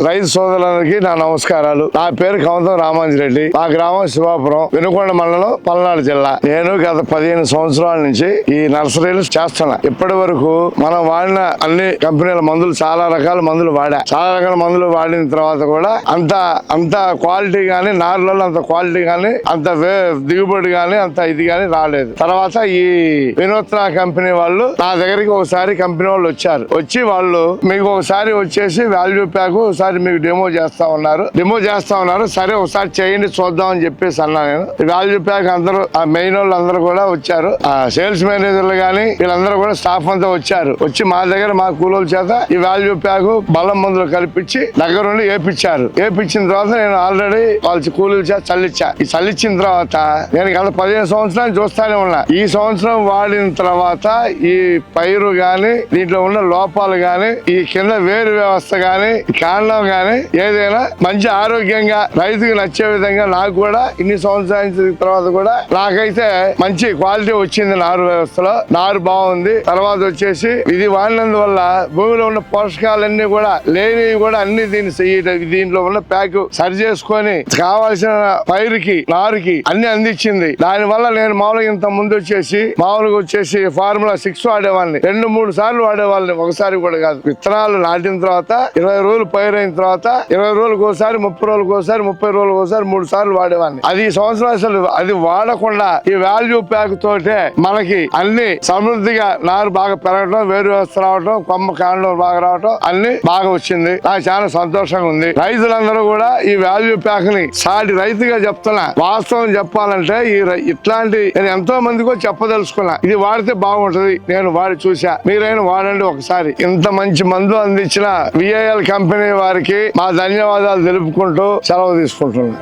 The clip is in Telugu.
రైతు సోదరులందరికీ నా నమస్కారాలు. నా పేరు కవంతం రామాంజిరెడ్డి. మా గ్రామం శివాపురం, వినుకొండ మండలం, పల్నాడు జిల్లా. నేను గత 15 సంవత్సరాల నుంచి ఈ నర్సరీలు చేస్తున్నా. ఇప్పటి వరకు మనం వాడిన అన్ని కంపెనీల మందులు, చాలా రకాల మందులు వాడా. చాలా రకాల మందులు వాడిన తర్వాత కూడా అంత క్వాలిటీ గానీ, నారులలో అంత క్వాలిటీ గానీ, అంత దిగుబడి గానీ, అంత ఇది గానీ రాలేదు. తర్వాత ఈ వినూత్న కంపెనీ వాళ్ళు నా దగ్గరికి ఒకసారి కంపెనీ వాళ్ళు వచ్చి వాళ్ళు మీకు ఒకసారి వచ్చేసి వాల్యూ ప్యాక్ ఒకసారి మీకు డెమో చేస్తా ఉన్నారు. సరే ఒకసారి చేయండి చూద్దాం అని చెప్పేసి అన్నా. నేను వాల్యూ ప్యాక్ అందరూ మెయిన్ వాళ్ళు అందరూ కూడా వచ్చారు. సేల్స్ మేనేజర్లు గానీ వీళ్ళందరూ కూడా స్టాఫ్ అంతా వచ్చి మా దగ్గర మా కూలోళ్ళ చేత ఈ వాల్యూ ప్యాక్ బలం మందులు కల్పించి దగ్గర నుండి ఏపించిన తర్వాత నేను ఆల్రెడీ వాళ్ళ కూలీల చేత చల్లించా. ఈ చల్లించిన తర్వాత నేను గత 15 సంవత్సరాలు చూస్తానే ఉన్నా. ఈ సంవత్సరం వాడిన తర్వాత ఈ పైరు గాని, దీంట్లో ఉన్న లోపాలు గాని, ఈ కింద వేరు వ్యవస్థ గాని, కాండం గాని ఏదైనా మంచి ఆరోగ్యంగా రైతుకు నచ్చే విధంగా నాకు కూడా ఇన్ని సంవత్సరాల తర్వాత కూడా నాకైతే మంచి క్వాలిటీ వచ్చింది. నారు వ్యవస్థలో నారు బాగుంది. తర్వాత వచ్చేసి ఇది వాడినందువల్ల భూమిలో ఉన్న పోషకాలన్నీ కూడా లేనివి కూడా అన్ని దీంట్లో ఉన్న ప్యాక్ సరి చేసుకొని కావాల్సిన పైరుకి, నారుకి అన్ని అందించింది. దాని వల్ల నేను మామూలుగా ఇంత ముందు వచ్చేసి ఫార్ములా 6 వాడేవాడిని. 2-3 సార్లు వాడేవాళ్ళని, ఒకసారి కూడా కాదు. విత్తనాలు నాటిన తర్వాత 20 రోజులు పైరైన తర్వాత 20 రోజులకు ఒకసారి, 30 రోజులకు ఒకసారి, 30 రోజులకు ఒకసారి 3 సార్లు వాడేవాడిని. అది ఈ సంవత్సరం అసలు అది వాడకుండా ఈ వాల్యూ ప్యాక్ తోటే మనకి అన్ని సమృద్ధిగా నారు బాగా పెరగడం, వేరు వ్యవస్థ రావడం, కొమ్మ కాండం బాగా రావడం అన్ని బాగా వచ్చింది. నాకు చాలా సంతోషంగా ఉంది. రైతులందరూ కూడా ఈ వాల్యూ ప్యాక్ ని సాటి రైతుగా చెప్తున్నా. వాస్తవం చెప్పాలంటే ఇట్లాంటి నేను ఎంతో మందికో చెప్పదలుచుకున్నా. ఇది వాడితే బాగుంటది. నేను వాడి చూసా. మీరైనా వాడండి ఒకసారి. ఇంత మంచి మందు అందించిన విఐఎల్ కంపెనీ వారికి మా ధన్యవాదాలు తెలుపుకుంటూ సెలవు తీసుకుంటున్నాను.